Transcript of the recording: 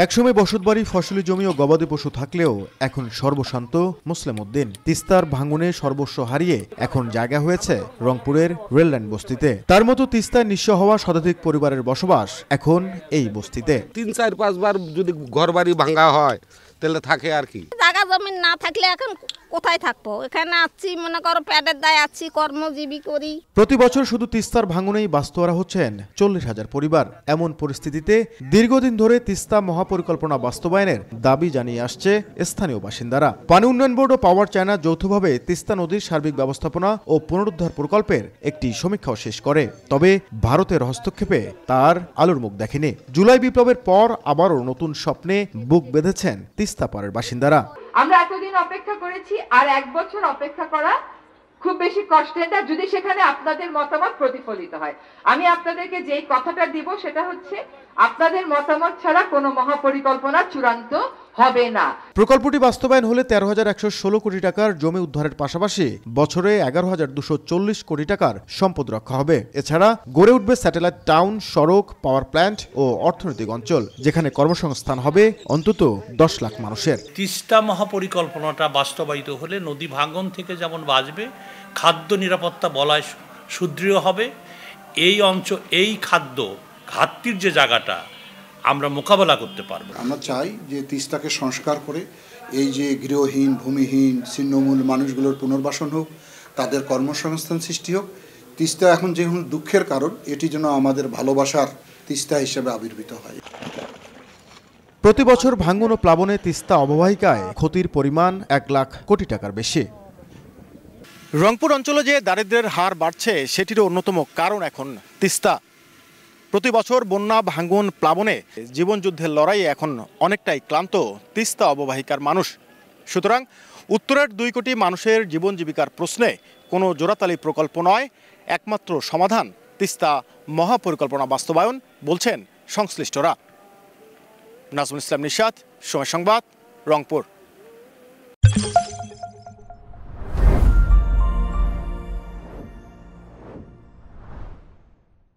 একসময় বসতবাড়ি, ফসলি জমি ও গবাদি পশু থাকলেও এখন সর্বশান্ত মুসলিম উদ্দিন। তিস্তার ভাঙনে সর্বস্ব হারিয়ে এখন জায়গা হয়েছে রংপুরের রেললাইন বস্তিতে। তার মতো তিস্তায় নিঃস্ব হওয়া শতাধিক পরিবারের বসবাস এখন এই বস্তিতে। 3-4-5 বার যদি ঘরবাড়ি ভাঙা হয় তাহলে থাকে আর কি। জায়গা জমি না থাকলে এখন কোথায় থাকবো? এখানে আছি, মনে করো পেটের দায় আছি, কর্মজীবী করি। প্রতি বছর শুধু তিস্তার ভাঙনেই বাস্তুহারা হচ্ছেন 40,000 পরিবার। এমন পরিস্থিতিতে দীর্ঘদিন ধরে তিস্তা মহাপরিকল্পনা বাস্তবায়নের দাবি জানিয়ে আসছে স্থানীয় বাসিন্দারা। পানি উন্নয়ন বোর্ড ও পাওয়ার চায়না যৌথভাবে তিস্তা নদীর সার্বিক ব্যবস্থাপনা ও পুনরুদ্ধার প্রকল্পের একটি সমীক্ষাও শেষ করে। তবে ভারতের হস্তক্ষেপে তার আলোর মুখ দেখেনি। জুলাই বিপ্লবের পর আবারও নতুন স্বপ্নে বুক বেঁধেছেন তিস্তা পাড়ের বাসিন্দারা। আমরা এতদিন অপেক্ষা করেছি, আর 1 বছর অপেক্ষা করা খুব বেশি কষ্টের না, যদি সেখানে আপনাদের মতামত প্রতিফলিত হয়। আমি আপনাদেরকে যেই কথাটা দিব সেটা হচ্ছে, আপনাদের মতামত ছাড়া কোনো মহাপরিকল্পনা চূড়ান্ত হবে না। প্রকল্পটি বাস্তবায়ন হলে 13,116 কোটি টাকার জমি উদ্ধারের পাশাপাশি বছরে 11,240 কোটি টাকার সম্পদ রক্ষা হবে। এছাড়া গড়ে উঠবে স্যাটেলাইট টাউন, সড়ক, পাওয়ার প্ল্যান্ট ও অর্থনৈতিক অঞ্চল, যেখানে কর্মসংস্থান হবে অন্তত 10 লাখ মানুষের। তিস্তা মহাপরিকল্পনাটা বাস্তবায়িত হলে নদী ভাঙন থেকে যেমন বাঁচবে, খাদ্য নিরাপত্তা বলয় সুদৃঢ় হবে। এই খাদ্য ঘাটতির যে জায়গাটা আমরা মোকাবেলা করতে পারবো। আমরা চাই যে তিস্তাকে সংস্কার করে এই যে গৃহহীন, ভূমিহীন, ছিন্নমূল মানুষগুলোর পুনর্বাসন হোক, তাদের কর্মসংস্থান সৃষ্টি হোক। তিস্তা এখন যে দুঃখের কারণ, এটি যেন আমাদের ভালোবাসার তিস্তা হিসেবে আবির্ভূত হয়। প্রতি বছর ভাঙন ও প্লাবনে তিস্তা অববাহিকায় ক্ষতির পরিমাণ 1 লাখ কোটি টাকার বেশি। রংপুর অঞ্চলে যে দারিদ্র্যের হার বাড়ছে, সেটির অন্যতম কারণ এখন তিস্তা। প্রতি বছর বন্যা, ভাঙন, প্লাবনে জীবনযুদ্ধের লড়াইয়ে এখন অনেকটাই ক্লান্ত তিস্তা অববাহিকার মানুষ। সুতরাং উত্তরের 2 কোটি মানুষের জীবন জীবিকার প্রশ্নে কোনো জোড়াতালি প্রকল্প নয়, একমাত্র সমাধান তিস্তা মহাপরিকল্পনা বাস্তবায়ন, বলছেন সংশ্লিষ্টরা। নাজমুল ইসলাম নিশাত, সময় সংবাদ, রংপুর।